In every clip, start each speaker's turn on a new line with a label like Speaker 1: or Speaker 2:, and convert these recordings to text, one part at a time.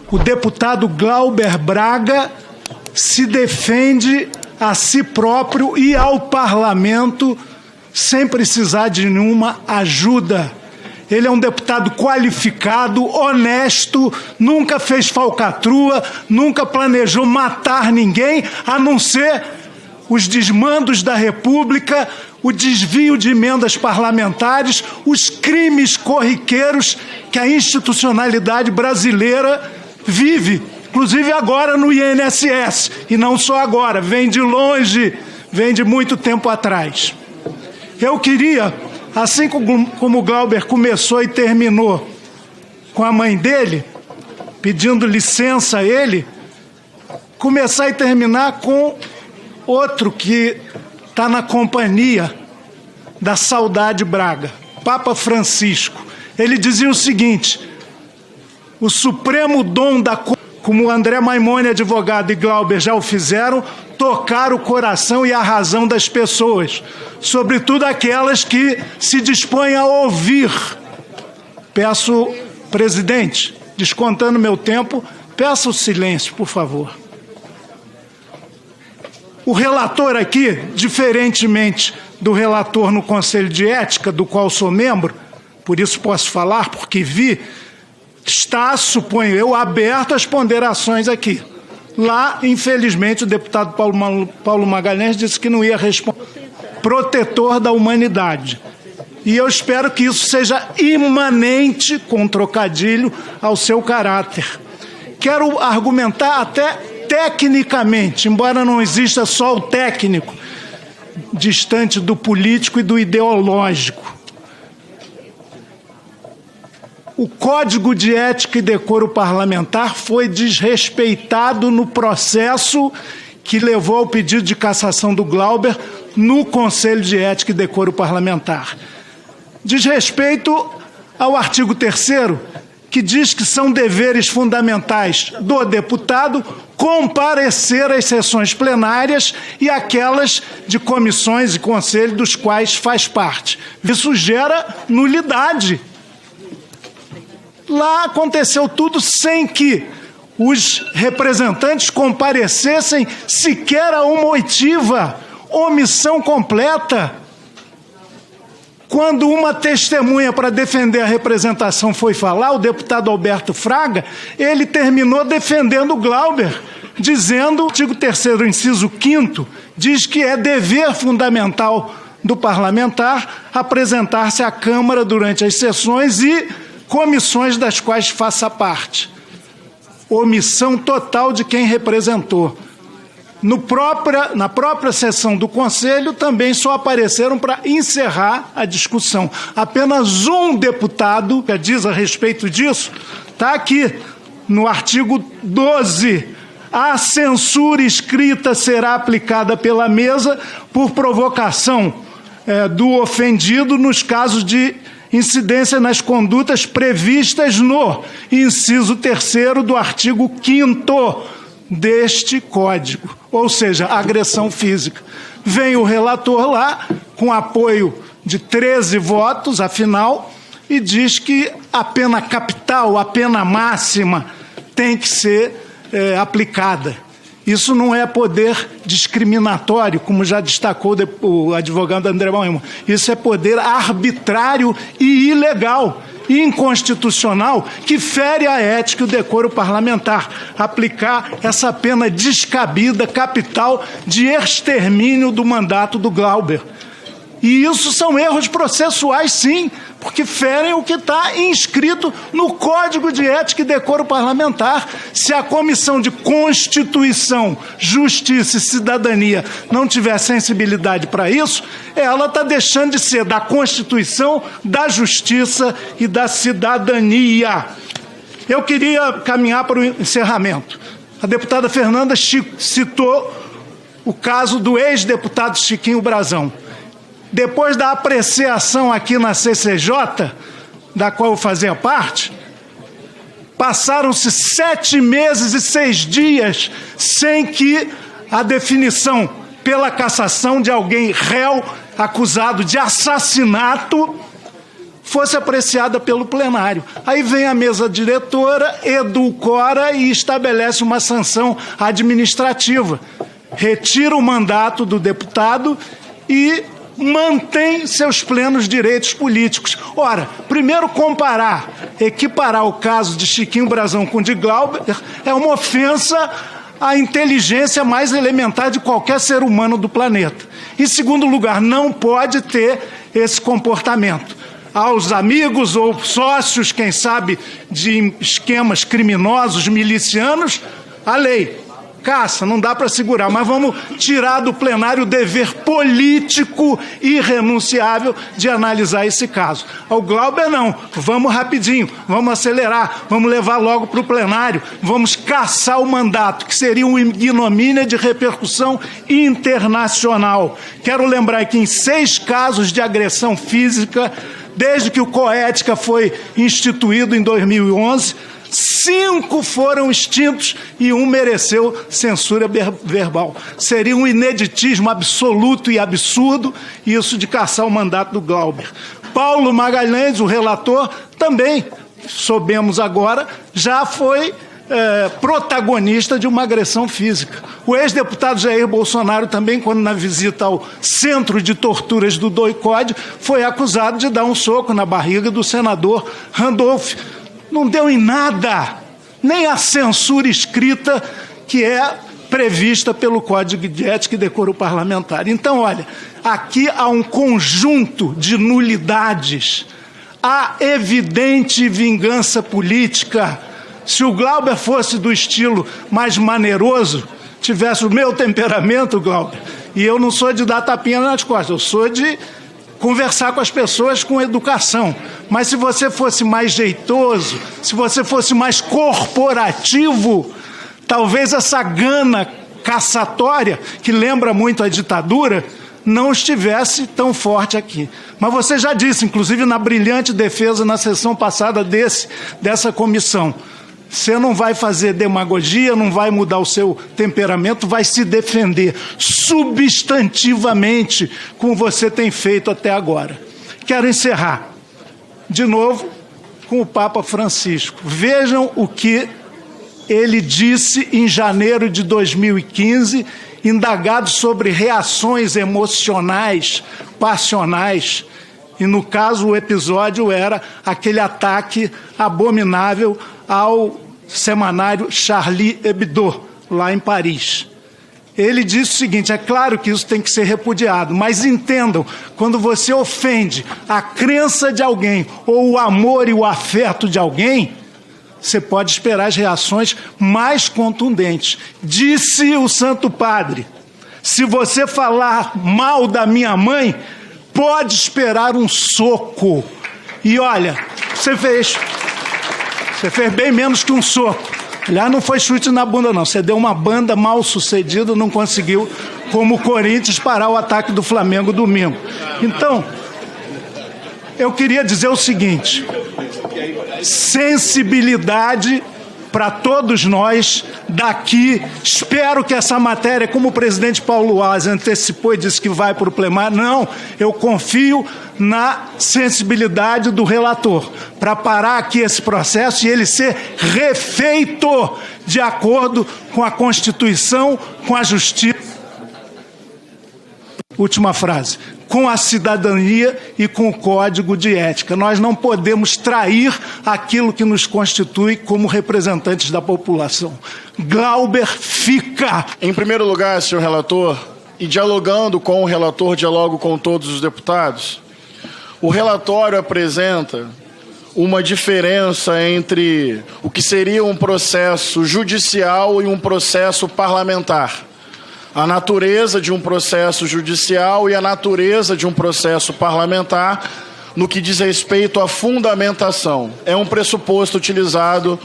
Speaker 1: O deputado Glauber Braga se defende a si próprio e ao parlamento sem precisar de nenhuma ajuda. Ele é um deputado qualificado, honesto, nunca fez falcatrua, nunca planejou matar ninguém, a não ser os desmandos da República, o desvio de emendas parlamentares, os crimes corriqueiros que a institucionalidade brasileira vive, inclusive agora no INSS, e não só agora, vem de longe, vem de muito tempo atrás. Eu queria, assim como o Glauber começou e terminou com a mãe dele, pedindo licença a ele, começar e terminar com outro que está na companhia da saudade Braga, Papa Francisco. Ele dizia o seguinte: o supremo dom da, como André Maimone, advogado, e Glauber já o fizeram, tocar o coração e a razão das pessoas, sobretudo aquelas que se dispõem a ouvir. Peço, presidente, descontando meu tempo, peço o silêncio, por favor. O relator aqui, diferentemente do relator no Conselho de Ética, do qual sou membro, por isso posso falar, porque vi, está, suponho eu, aberto às ponderações aqui. Lá, infelizmente, o deputado Paulo Magalhães disse que não ia responder. Protetor da humanidade. E eu espero que isso seja imanente, com trocadilho, ao seu caráter. Quero argumentar até tecnicamente, embora não exista só o técnico, distante do político e do ideológico. O Código de Ética e Decoro Parlamentar foi desrespeitado no processo que levou ao pedido de cassação do Glauber no Conselho de Ética e Decoro Parlamentar. Desrespeito ao artigo 3º, que diz que são deveres fundamentais do deputado comparecer às sessões plenárias e aquelas de comissões e conselhos dos quais faz parte. Isso gera nulidade. Lá aconteceu tudo sem que os representantes comparecessem sequer a uma oitiva, omissão completa. Quando uma testemunha para defender a representação foi falar, o deputado Alberto Fraga, ele terminou defendendo o Glauber, dizendo, o artigo 3º, inciso 5º, diz que é dever fundamental do parlamentar apresentar-se à Câmara durante as sessões e comissões das quais faça parte. Omissão total de quem representou. Na própria sessão do Conselho, também só apareceram para encerrar a discussão. Apenas um deputado, que diz a respeito disso, está aqui, no artigo 12. A censura escrita será aplicada pela mesa por provocação do ofendido nos casos de incidência nas condutas previstas no inciso 3º do artigo 5º deste Código, ou seja, agressão física. Vem o relator lá, com apoio de 13 votos, afinal, e diz que a pena capital, a pena máxima, tem que ser aplicada. Isso não é poder discriminatório, como já destacou o advogado André Maimone. Isso é poder arbitrário e ilegal, inconstitucional, que fere a ética e o decoro parlamentar. Aplicar essa pena descabida, capital, de extermínio do mandato do Glauber. E isso são erros processuais, sim, porque ferem o que está inscrito no Código de Ética e Decoro Parlamentar. Se a Comissão de Constituição, Justiça e Cidadania não tiver sensibilidade para isso, ela está deixando de ser da Constituição, da Justiça e da Cidadania. Eu queria caminhar para o encerramento. A deputada Fernanda citou o caso do ex-deputado Chiquinho Brazão. Depois da apreciação aqui na CCJ, da qual eu fazia parte, passaram-se 7 meses e 6 dias sem que a definição pela cassação de alguém réu acusado de assassinato fosse apreciada pelo plenário. Aí vem a mesa diretora, edulcora e estabelece uma sanção administrativa. Retira o mandato do deputado e mantém seus plenos direitos políticos. Ora, primeiro equiparar o caso de Chiquinho Brazão com o de Glauber é uma ofensa à inteligência mais elementar de qualquer ser humano do planeta. Em segundo lugar, não pode ter esse comportamento. Aos amigos ou sócios, quem sabe, de esquemas criminosos, milicianos, a lei. Caça, não dá para segurar, mas vamos tirar do plenário o dever político irrenunciável de analisar esse caso. Ao Glauber, não. Vamos rapidinho, vamos acelerar, vamos levar logo para o plenário, vamos caçar o mandato, que seria uma ignomínia de repercussão internacional. Quero lembrar que em 6 casos de agressão física, desde que o Coética foi instituído em 2011, 5 foram extintos e 1 mereceu censura verbal. Seria um ineditismo absoluto e absurdo isso de caçar o mandato do Glauber. Paulo Magalhães, o relator, também, soubemos agora, já foi protagonista de uma agressão física. O ex-deputado Jair Bolsonaro também, quando na visita ao centro de torturas do DOI-CODE, foi acusado de dar um soco na barriga do senador Randolph. Não deu em nada, nem a censura escrita que é prevista pelo Código de Ética e Decoro Parlamentar. Então, olha, aqui há um conjunto de nulidades, há evidente vingança política. Se o Glauber fosse do estilo mais maneiroso, tivesse o meu temperamento, Glauber, e eu não sou de dar tapinha nas costas, eu sou de conversar com as pessoas com educação. Mas se você fosse mais jeitoso, se você fosse mais corporativo, talvez essa gana caçatória, que lembra muito a ditadura, não estivesse tão forte aqui. Mas você já disse, inclusive na brilhante defesa na sessão passada dessa comissão, você não vai fazer demagogia, não vai mudar o seu temperamento, vai se defender substantivamente, como você tem feito até agora. Quero encerrar, de novo, com o Papa Francisco. Vejam o que ele disse em janeiro de 2015, indagado sobre reações emocionais, passionais. E, no caso, o episódio era aquele ataque abominável ao semanário Charlie Hebdo, lá em Paris. Ele disse o seguinte: é claro que isso tem que ser repudiado, mas entendam, quando você ofende a crença de alguém ou o amor e o afeto de alguém, você pode esperar as reações mais contundentes. Disse o Santo Padre: se você falar mal da minha mãe, pode esperar um soco. E olha, você fez bem menos que um soco. Aliás, não foi chute na bunda, não. Você deu uma banda mal sucedida, não conseguiu, como o Corinthians, parar o ataque do Flamengo domingo. Então, eu queria dizer o seguinte: sensibilidade para todos nós daqui. Espero que essa matéria, como o presidente Paulo Aze antecipou e disse que vai para o plenário, não, eu confio na sensibilidade do relator para parar aqui esse processo e ele ser refeito de acordo com a Constituição, com a Justiça. Última frase. Com a cidadania e com o Código de Ética. Nós não podemos trair aquilo que nos constitui como representantes da população. Glauber fica.
Speaker 2: Em primeiro lugar, senhor relator, e dialogando com o relator, dialogo com todos os deputados, o relatório apresenta uma diferença entre o que seria um processo judicial e um processo parlamentar. A natureza de um processo judicial e a natureza de um processo parlamentar no que diz respeito à fundamentação. É um pressuposto utilizado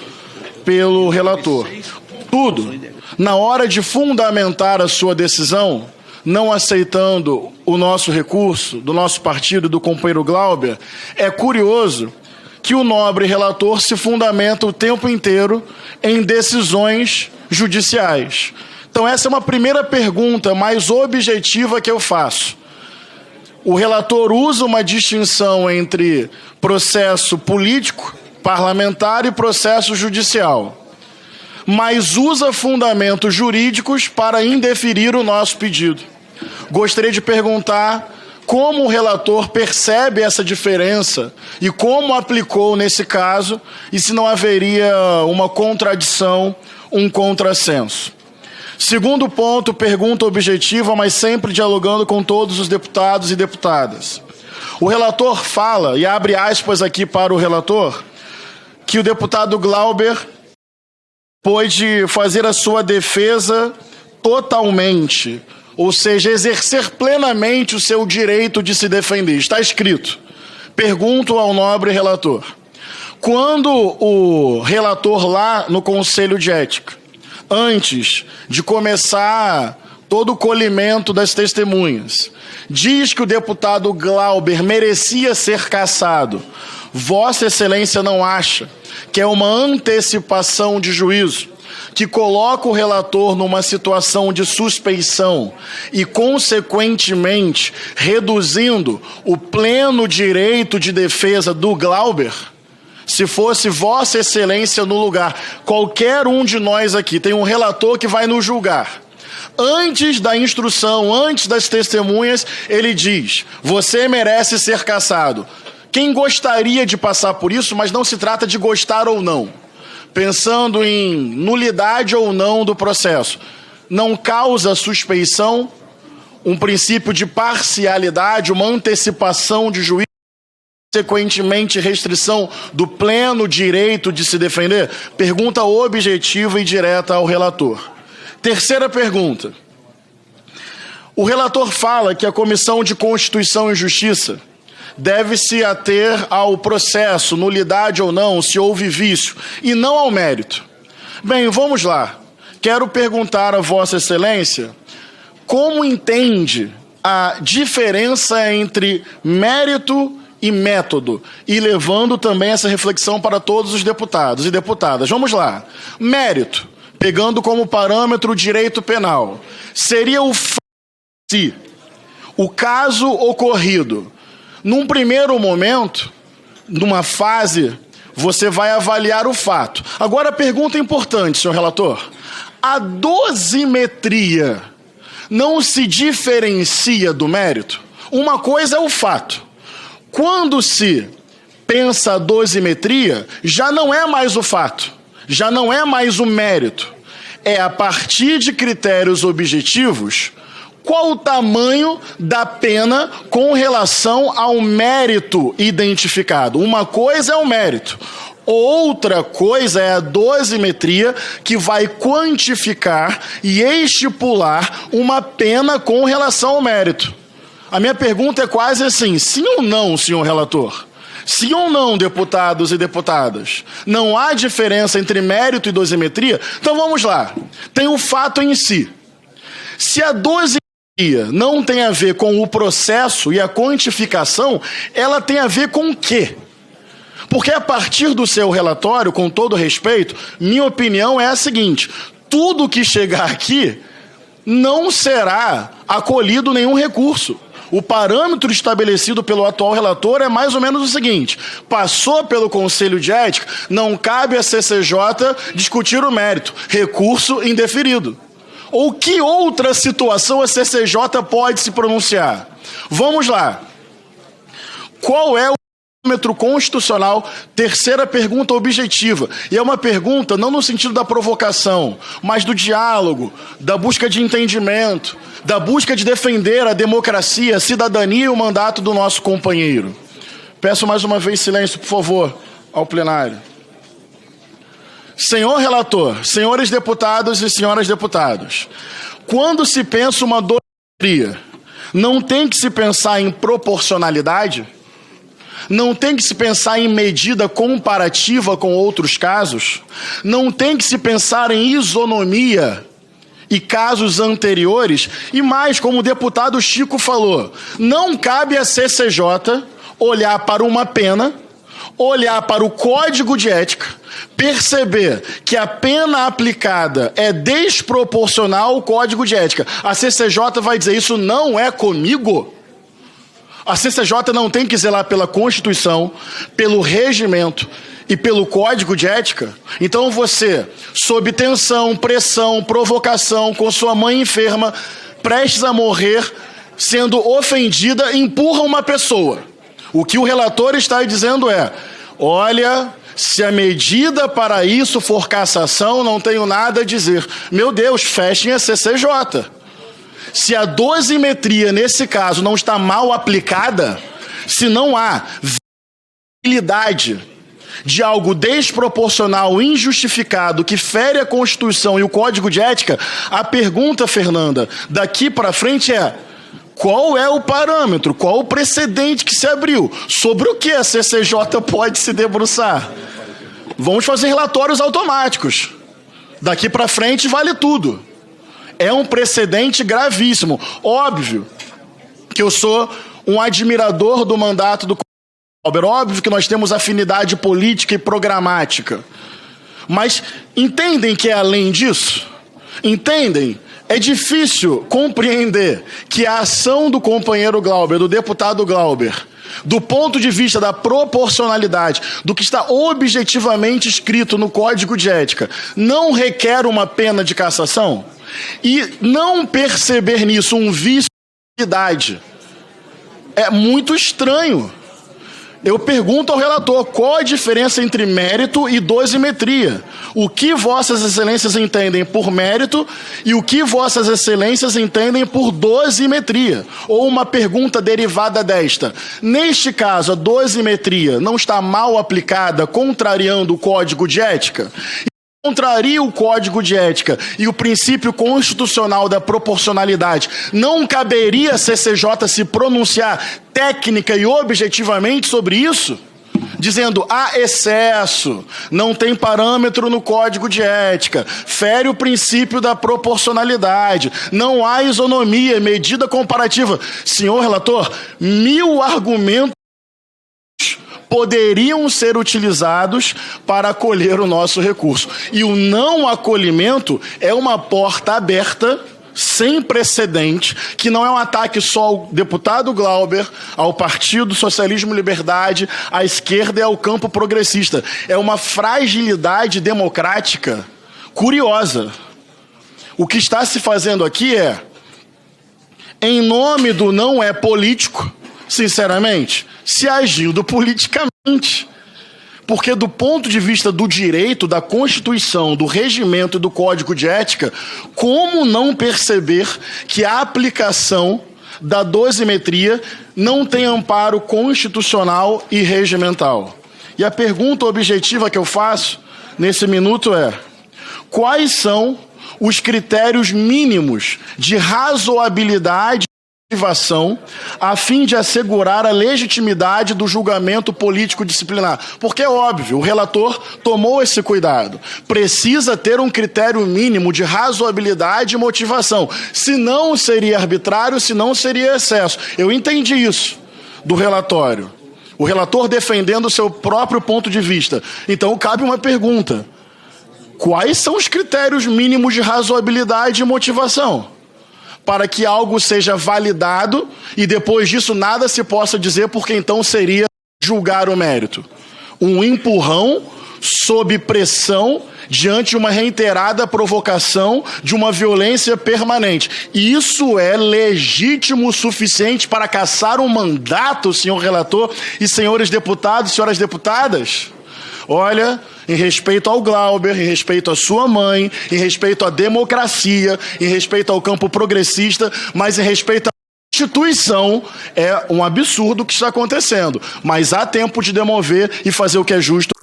Speaker 2: pelo relator. Tudo, na hora de fundamentar a sua decisão, não aceitando o nosso recurso, do nosso partido, do companheiro Glauber, é curioso que o nobre relator se fundamenta o tempo inteiro em decisões judiciais. Então, essa é uma primeira pergunta mais objetiva que eu faço. o relator usa uma distinção entre processo político, parlamentar e processo judicial, mas usa fundamentos jurídicos para indeferir o nosso pedido. Gostaria de perguntar como o relator percebe essa diferença e como aplicou nesse caso, e se não haveria uma contradição, um contrassenso. Segundo ponto, pergunta objetiva, mas sempre dialogando com todos os deputados e deputadas. O relator fala, e abre aspas aqui para o relator, que o deputado Glauber pôde fazer a sua defesa totalmente, ou seja, exercer plenamente o seu direito de se defender. Está escrito. Pergunto ao nobre relator. Quando o relator lá no Conselho de Ética, antes de começar todo o colhimento das testemunhas, diz que o deputado Glauber merecia ser cassado, Vossa Excelência não acha que é uma antecipação de juízo, que coloca o relator numa situação de suspeição e, consequentemente, reduzindo o pleno direito de defesa do Glauber? Se fosse Vossa Excelência no lugar, qualquer um de nós aqui tem um relator que vai nos julgar. Antes da instrução, antes das testemunhas, ele diz: você merece ser cassado. Quem gostaria de passar por isso, mas não se trata de gostar ou não. Pensando em nulidade ou não do processo, não causa suspeição, um princípio de parcialidade, uma antecipação de juízo, consequentemente restrição do pleno direito de se defender? Pergunta objetiva e direta ao relator. Terceira pergunta. O relator fala que a Comissão de Constituição e Justiça deve se ater ao processo, nulidade ou não, se houve vício, e não ao mérito. Bem, vamos lá. Quero perguntar a Vossa Excelência como entende a diferença entre mérito e método, e levando também essa reflexão para todos os deputados e deputadas. Vamos lá. Mérito, pegando como parâmetro o direito penal, seria o se o caso ocorrido num primeiro momento, numa fase, você vai avaliar o fato. Agora, pergunta importante, senhor relator. A dosimetria não se diferencia do mérito? Uma coisa é o fato. Quando se pensa a dosimetria, já não é mais o fato, já não é mais o mérito. É a partir de critérios objetivos, qual o tamanho da pena com relação ao mérito identificado. Uma coisa é o mérito, outra coisa é a dosimetria, que vai quantificar e estipular uma pena com relação ao mérito. A minha pergunta é quase assim: sim ou não, senhor relator? Sim ou não, deputados e deputadas? Não há diferença entre mérito e dosimetria? Então vamos lá. Tem o fato em si. Se a dosimetria não tem a ver com o processo e a quantificação, ela tem a ver com o quê? Porque a partir do seu relatório, com todo respeito, minha opinião é a seguinte: tudo que chegar aqui não será acolhido nenhum recurso. O parâmetro estabelecido pelo atual relator é mais ou menos o seguinte: passou pelo Conselho de Ética, não cabe à CCJ discutir o mérito, recurso indeferido. Ou que outra situação a CCJ pode se pronunciar? Vamos lá. Qual é o parâmetro constitucional? Terceira pergunta objetiva. E é uma pergunta não no sentido da provocação, mas do diálogo, da busca de entendimento, da busca de defender a democracia, a cidadania e o mandato do nosso companheiro. Peço mais uma vez silêncio, por favor, ao plenário. Senhor relator, senhores deputados e senhoras deputadas, quando se pensa uma dosimetria, não tem que se pensar em proporcionalidade? Não tem que se pensar em medida comparativa com outros casos? Não tem que se pensar em isonomia e casos anteriores? E mais, como o deputado Chico falou, não cabe à CCJ olhar para uma pena, olhar para o Código de Ética, perceber que a pena aplicada é desproporcional ao Código de Ética. A CCJ vai dizer: isso não é comigo? A CCJ não tem que zelar pela Constituição, pelo regimento e pelo Código de Ética? Então você, sob tensão, pressão, provocação, com sua mãe enferma, prestes a morrer, sendo ofendida, empurra uma pessoa. O que o relator está dizendo é: olha, se a medida para isso for cassação, não tenho nada a dizer. Meu Deus, fechem a CCJ. Se a dosimetria, nesse caso, não está mal aplicada, se não há viabilidade de algo desproporcional, injustificado, que fere a Constituição e o Código de Ética, a pergunta, Fernanda, daqui para frente é: qual é o parâmetro, qual o precedente que se abriu? Sobre o que a CCJ pode se debruçar? Vamos fazer relatórios automáticos. Daqui para frente vale tudo. É um precedente gravíssimo. Óbvio que eu sou um admirador do mandato do Glauber. Óbvio que nós temos afinidade política e programática. Mas entendem que é além disso? Entendem? É difícil compreender que a ação do companheiro Glauber, do deputado Glauber, do ponto de vista da proporcionalidade, do que está objetivamente escrito no Código de Ética, não requer uma pena de cassação? E não perceber nisso um vício de idade é muito estranho. Eu pergunto ao relator, qual a diferença entre mérito e dosimetria? O que vossas excelências entendem por mérito e o que vossas excelências entendem por dosimetria? Ou uma pergunta derivada desta: neste caso, a dosimetria não está mal aplicada, contrariando o Código de Ética? Contraria o Código de Ética e o princípio constitucional da proporcionalidade, não caberia a CCJ se pronunciar técnica e objetivamente sobre isso? Dizendo: há excesso, não tem parâmetro no Código de Ética, fere o princípio da proporcionalidade, não há isonomia, medida comparativa. Senhor relator, 1000 argumentos poderiam ser utilizados para acolher o nosso recurso. E o não acolhimento é uma porta aberta, sem precedente, que não é um ataque só ao deputado Glauber, ao Partido Socialismo e Liberdade, à esquerda e ao campo progressista. É uma fragilidade democrática curiosa. O que está se fazendo aqui é, em nome do não é político, sinceramente, se agindo politicamente. Porque do ponto de vista do direito, da Constituição, do regimento e do Código de Ética, como não perceber que a aplicação da dosimetria não tem amparo constitucional e regimental? E a pergunta objetiva que eu faço nesse minuto é: quais são os critérios mínimos de razoabilidade a fim de assegurar a legitimidade do julgamento político disciplinar? Porque é óbvio, o relator tomou esse cuidado. Precisa ter um critério mínimo de razoabilidade e motivação. Senão seria arbitrário, senão seria excesso. Eu entendi isso do relatório. O relator defendendo o seu próprio ponto de vista. Então cabe uma pergunta: quais são os critérios mínimos de razoabilidade e motivação para que algo seja validado e depois disso nada se possa dizer, porque então seria julgar o mérito? Um empurrão sob pressão diante de uma reiterada provocação de uma violência permanente. Isso é legítimo o suficiente para cassar um mandato, senhor relator e senhores deputados e senhoras deputadas? Olha, em respeito ao Glauber, em respeito à sua mãe, em respeito à democracia, em respeito ao campo progressista, mas em respeito à Constituição, é um absurdo o que está acontecendo. Mas há tempo de demover e fazer o que é justo.